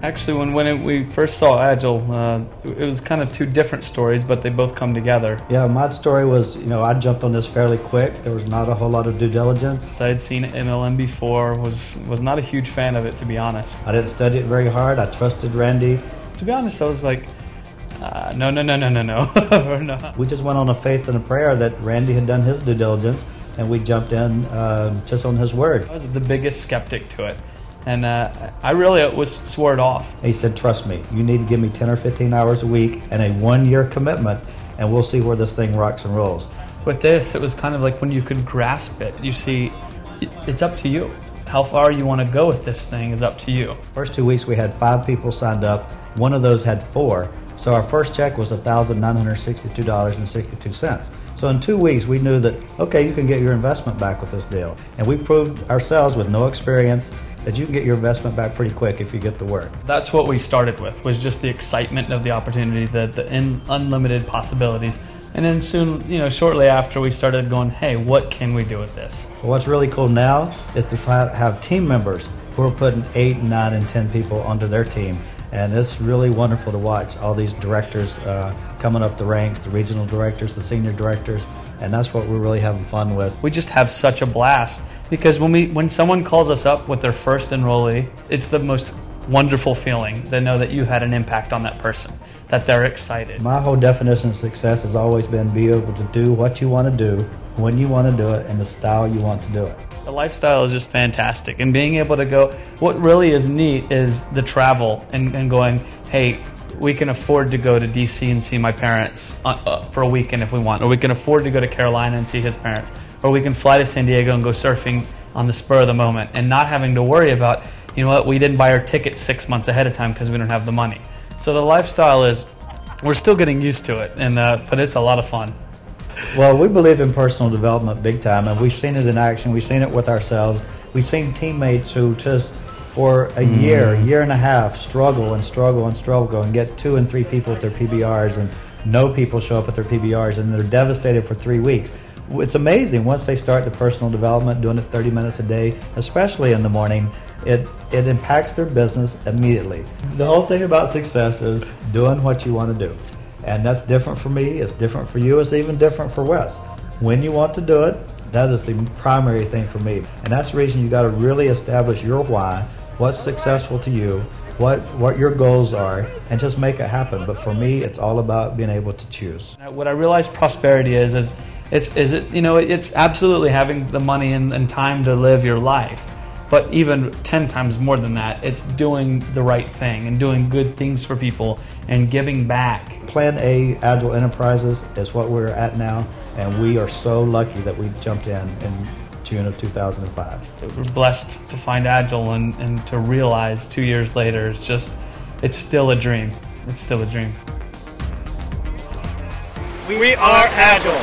Actually, we first saw Agel, it was kind of two different stories, but they both come together. Yeah, my story was, I jumped on this fairly quick. There was not a whole lot of due diligence. I had seen MLM before, was not a huge fan of it, to be honest. I didn't study it very hard. I trusted Randy. To be honest, I was like, no. No. We just went on a faith and a prayer that Randy had done his due diligence, and we jumped in just on his word. I was the biggest skeptic to it. And I really swore it off. He said, trust me, you need to give me 10 or 15 hours a week and a 1-year commitment, and we'll see where this thing rocks and rolls. With this, it was kind of like when you could grasp it. You see, it's up to you. How far you want to go with this thing is up to you. First 2 weeks, we had 5 people signed up. One of those had 4. So our first check was $1,962.62. So in 2 weeks, we knew that, okay, you can get your investment back with this deal. And we proved ourselves with no experience that you can get your investment back pretty quick if you get the work. That's what we started with, was just the excitement of the opportunity, the unlimited possibilities. And then soon, shortly after, we started going, hey, what can we do with this? Well, what's really cool now is to have team members who are putting 8, 9, and 10 people onto their team. And it's really wonderful to watch all these directors coming up the ranks, the regional directors, the senior directors, and that's what we're really having fun with. We just have such a blast because when someone calls us up with their first enrollee, it's the most wonderful feeling to know that you had an impact on that person, that they're excited. My whole definition of success has always been be able to do what you want to do, when you want to do it, and the style you want to do it. The lifestyle is just fantastic, and being able to go, what really is neat is the travel and going, hey, we can afford to go to DC and see my parents for a weekend if we want, or we can afford to go to Carolina and see his parents, or we can fly to San Diego and go surfing on the spur of the moment and not having to worry about, we didn't buy our ticket 6 months ahead of time because we don't have the money. So the lifestyle is, we're still getting used to it, but it's a lot of fun. Well, we believe in personal development big time, and we've seen it in action. We've seen it with ourselves. We've seen teammates who just for a year and a half struggle and get 2 and 3 people at their PBRs, and no people show up at their PBRs, and they're devastated for 3 weeks. It's amazing once they start the personal development, doing it 30 minutes a day, especially in the morning, it impacts their business immediately. The whole thing about success is doing what you want to do. And that's different for me, it's different for you, it's even different for Wes. When you want to do it, that is the primary thing for me. And that's the reason you got to really establish your why, what's successful to you, what your goals are, and just make it happen. But for me, it's all about being able to choose. What I realized prosperity is it's absolutely having the money and time to live your life. But even 10 times more than that, it's doing the right thing and doing good things for people and giving back. Plan A, Agel Enterprises, is what we're at now, and we are so lucky that we jumped in June of 2005. We're blessed to find Agel and to realize 2 years later, it's still a dream. It's still a dream. We are Agel.